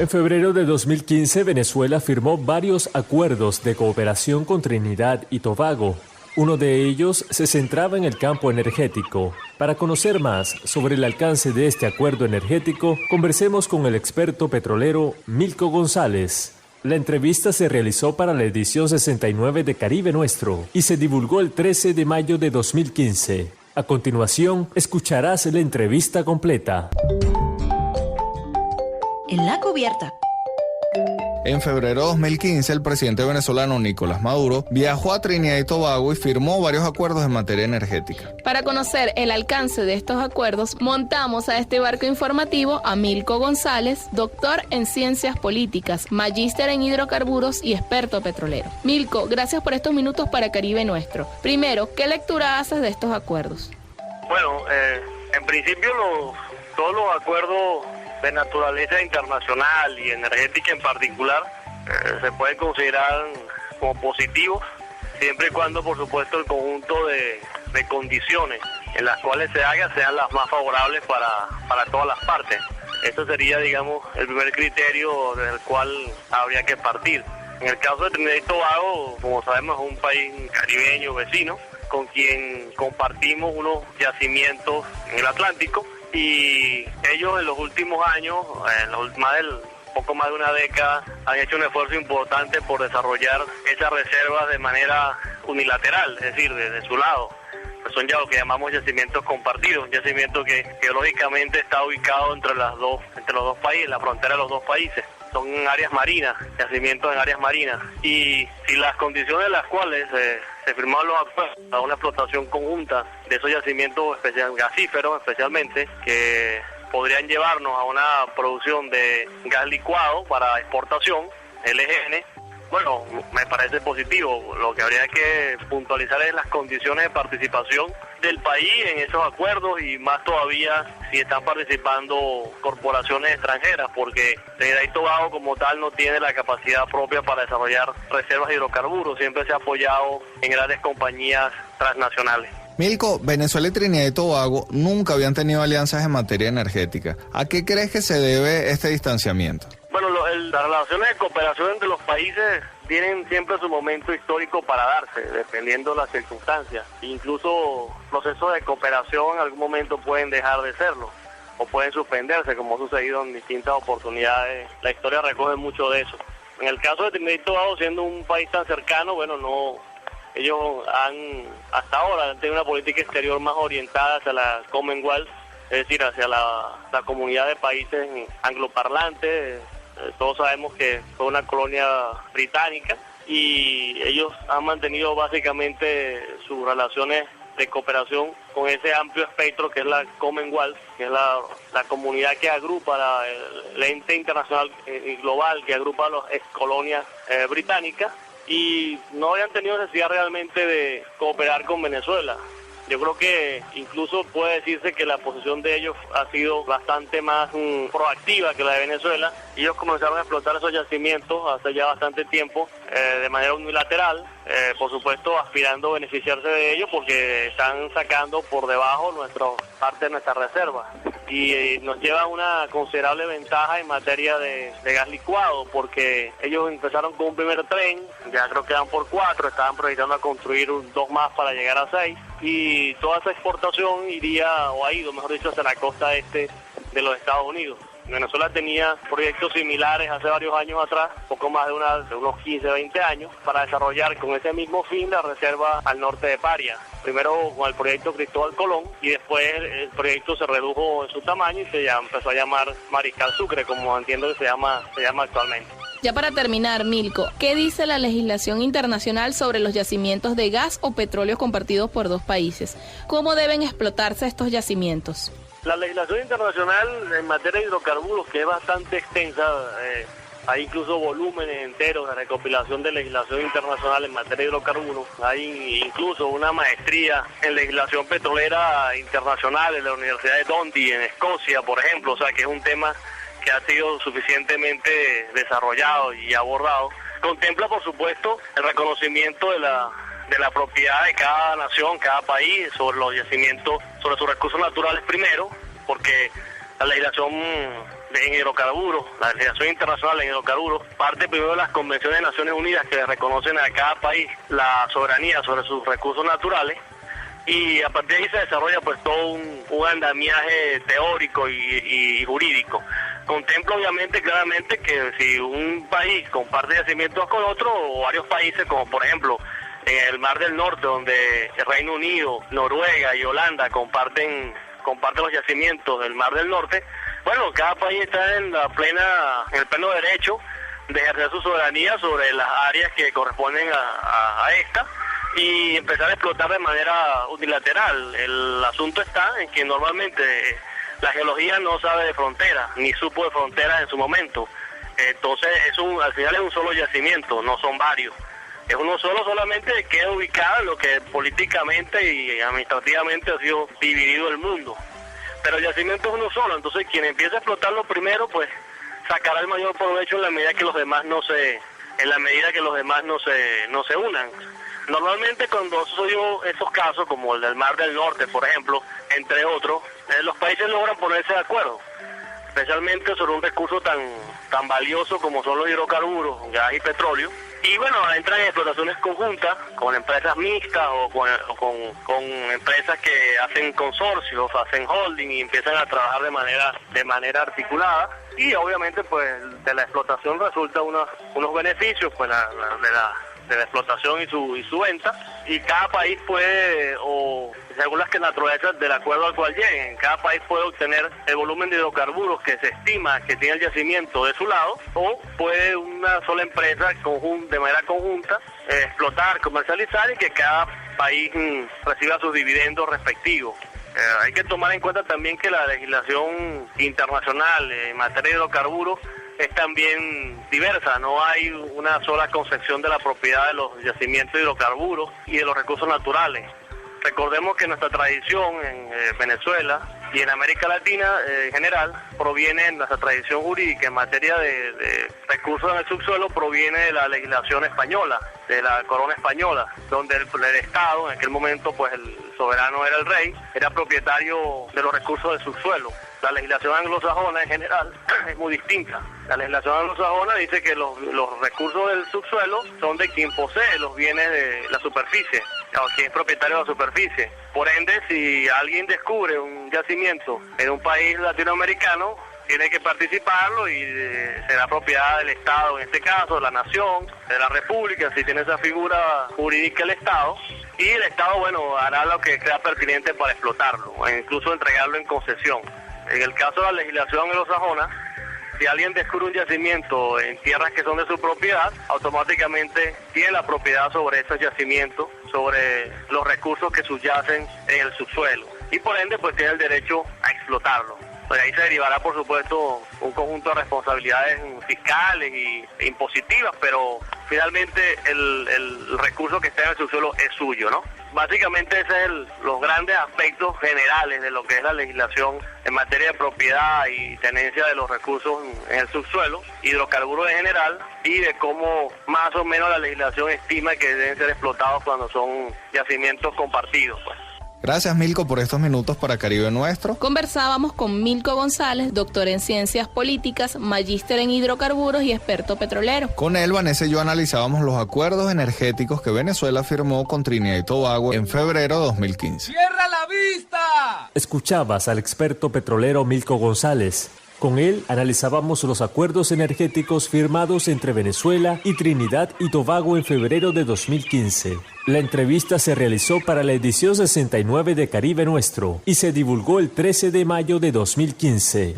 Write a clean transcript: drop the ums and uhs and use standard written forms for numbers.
En febrero de 2015, Venezuela firmó varios acuerdos de cooperación con Trinidad y Tobago. Uno de ellos se centraba en el campo energético. Para conocer más sobre el alcance de este acuerdo energético, conversemos con el experto petrolero Milko González. La entrevista se realizó para la edición 69 de Caribe Nuestro y se divulgó el 13 de mayo de 2015. A continuación, escucharás la entrevista completa. En la cubierta. En febrero de 2015, el presidente venezolano Nicolás Maduro viajó a Trinidad y Tobago y firmó varios acuerdos en materia energética. Para conocer el alcance de estos acuerdos, montamos a este barco informativo a Milko González, doctor en Ciencias Políticas, magíster en hidrocarburos y experto petrolero. Milko, gracias por estos minutos para Caribe Nuestro. Primero, ¿qué lectura haces de estos acuerdos? Bueno, en principio todos los acuerdos de naturaleza internacional y energética en particular se pueden considerar como positivos siempre y cuando, por supuesto, el conjunto de condiciones en las cuales se haga sean las más favorables para todas las partes. Este sería, digamos, el primer criterio del cual habría que partir. En el caso de Trinidad y Tobago, como sabemos, es un país caribeño vecino con quien compartimos unos yacimientos en el Atlántico. Y ellos en los últimos años, poco más de una década, han hecho un esfuerzo importante por desarrollar esas reservas de manera unilateral, es decir, desde su lado. Son ya lo que llamamos yacimientos compartidos, un yacimiento que geológicamente está ubicado entre los dos países, la frontera de los dos países. Son áreas marinas, yacimientos en áreas marinas. Y si las condiciones en las cuales se firmaron los acuerdos a una explotación conjunta de esos yacimientos gasíferos especialmente, que podrían llevarnos a una producción de gas licuado para exportación, LNG, bueno, me parece positivo. Lo que habría que puntualizar es las condiciones de participación del país en esos acuerdos y más todavía si están participando corporaciones extranjeras, porque Trinidad y Tobago como tal no tiene la capacidad propia para desarrollar reservas de hidrocarburos, siempre se ha apoyado en grandes compañías transnacionales. Milko, Venezuela y Trinidad y Tobago nunca habían tenido alianzas en materia energética. ¿A qué crees que se debe este distanciamiento? Bueno, las relaciones de cooperación entre los países tienen siempre su momento histórico para darse, dependiendo de las circunstancias. Incluso procesos de cooperación en algún momento pueden dejar de serlo o pueden suspenderse, como ha sucedido en distintas oportunidades. La historia recoge mucho de eso. En el caso de Trinidad y Tobago, siendo un país tan cercano, ellos hasta ahora han tenido una política exterior más orientada hacia la Commonwealth, es decir, hacia la comunidad de países angloparlantes. Todos sabemos que fue una colonia británica y ellos han mantenido básicamente sus relaciones de cooperación con ese amplio espectro que es la Commonwealth, que es la comunidad que agrupa el ente internacional y global que agrupa a las excolonias británicas, y no habían tenido necesidad realmente de cooperar con Venezuela. Yo creo que incluso puede decirse que la posición de ellos ha sido bastante más proactiva que la de Venezuela. Ellos comenzaron a explotar esos yacimientos hace ya bastante tiempo de manera unilateral, por supuesto aspirando a beneficiarse de ellos porque están sacando por debajo parte de nuestra reserva. Y nos lleva una considerable ventaja en materia de gas licuado, porque ellos empezaron con un primer tren, ya creo que van por 4, estaban proyectando a construir 2 más para llegar a 6, y toda esa exportación ha ido, mejor dicho, hacia la costa este de los Estados Unidos. Venezuela tenía proyectos similares hace varios años atrás, poco más de unos 15, 20 años, para desarrollar con ese mismo fin la reserva al norte de Paria. Primero con el proyecto Cristóbal Colón y después el proyecto se redujo en su tamaño y empezó a llamar Mariscal Sucre, como entiendo que se llama actualmente. Ya para terminar, Milko, ¿qué dice la legislación internacional sobre los yacimientos de gas o petróleo compartidos por dos países? ¿Cómo deben explotarse estos yacimientos? La legislación internacional en materia de hidrocarburos, que es bastante extensa, hay incluso volúmenes enteros de recopilación de legislación internacional en materia de hidrocarburos. Hay incluso una maestría en legislación petrolera internacional en la Universidad de Dundee, en Escocia, por ejemplo. O sea, que es un tema que ha sido suficientemente desarrollado y abordado. Contempla, por supuesto, el reconocimiento de la propiedad de cada nación, cada país, sobre los yacimientos, sobre sus recursos naturales primero, porque La legislación en hidrocarburos, la legislación internacional en hidrocarburos, parte primero de las convenciones de Naciones Unidas que reconocen a cada país la soberanía sobre sus recursos naturales, y a partir de ahí se desarrolla pues todo un andamiaje teórico y jurídico. Contempla obviamente claramente que si un país comparte yacimientos con otro, o varios países, como por ejemplo en el Mar del Norte, donde el Reino Unido, Noruega y Holanda comparten los yacimientos del Mar del Norte, bueno, cada país está en el pleno derecho de ejercer su soberanía sobre las áreas que corresponden a esta y empezar a explotar de manera unilateral. El asunto está en que normalmente la geología no sabe de fronteras, ni supo de fronteras en su momento. Entonces al final es un solo yacimiento, no son varios. Es uno solo, solamente queda ubicado en lo que políticamente y administrativamente ha sido dividido el mundo. Pero el yacimiento es uno solo, entonces quien empieza a explotarlo primero, pues sacará el mayor provecho en la medida que los demás no se unan. Normalmente cuando soy esos casos, como el del Mar del Norte, por ejemplo, entre otros, los países logran ponerse de acuerdo, especialmente sobre un recurso tan valioso como son los hidrocarburos, gas y petróleo. Y bueno, entran en explotaciones conjuntas con empresas mixtas o con empresas que hacen consorcios, hacen holding y empiezan a trabajar de manera articulada. Y obviamente pues de la explotación resulta unos beneficios pues de la explotación y su venta, y cada país puede, o según las naturalezas del acuerdo al cual lleguen, cada país puede obtener el volumen de hidrocarburos que se estima que tiene el yacimiento de su lado, o puede una sola empresa de manera conjunta explotar, comercializar, y que cada país reciba sus dividendos respectivos. Hay que tomar en cuenta también que la legislación internacional en materia de hidrocarburos es también diversa, no hay una sola concepción de la propiedad de los yacimientos de hidrocarburos y de los recursos naturales. Recordemos que nuestra tradición en Venezuela y en América Latina en general proviene, nuestra tradición jurídica en materia de recursos en el subsuelo proviene de la legislación española, de la corona española, donde el Estado, en aquel momento pues el soberano era el rey, era propietario de los recursos del subsuelo. La legislación anglosajona en general es muy distinta. La legislación anglosajona dice que los recursos del subsuelo son de quien posee los bienes de la superficie, o quien es propietario de la superficie. Por ende, si alguien descubre un yacimiento en un país latinoamericano, tiene que participarlo y será propiedad del Estado, en este caso, de la nación, de la República, si tiene esa figura jurídica el Estado. Y el Estado, bueno, hará lo que sea pertinente para explotarlo, e incluso entregarlo en concesión. En el caso de la legislación anglosajona, si alguien descubre un yacimiento en tierras que son de su propiedad, automáticamente tiene la propiedad sobre esos yacimientos, sobre los recursos que subyacen en el subsuelo. Y por ende, pues tiene el derecho a explotarlo. Pues ahí se derivará, por supuesto, un conjunto de responsabilidades fiscales e impositivas, pero finalmente el recurso que está en el subsuelo es suyo, ¿no? Básicamente ese es los grandes aspectos generales de lo que es la legislación en materia de propiedad y tenencia de los recursos en el subsuelo, hidrocarburos en general, y de cómo más o menos la legislación estima que deben ser explotados cuando son yacimientos compartidos, pues. Gracias, Milko, por estos minutos para Caribe Nuestro. Conversábamos con Milko González, doctor en Ciencias Políticas, magíster en hidrocarburos y experto petrolero. Con él, Vanessa y yo analizábamos los acuerdos energéticos que Venezuela firmó con Trinidad y Tobago en febrero de 2015. ¡Cierra la vista! Escuchabas al experto petrolero Milko González. Con él analizábamos los acuerdos energéticos firmados entre Venezuela y Trinidad y Tobago en febrero de 2015. La entrevista se realizó para la edición 69 de Caribe Nuestro y se divulgó el 13 de mayo de 2015.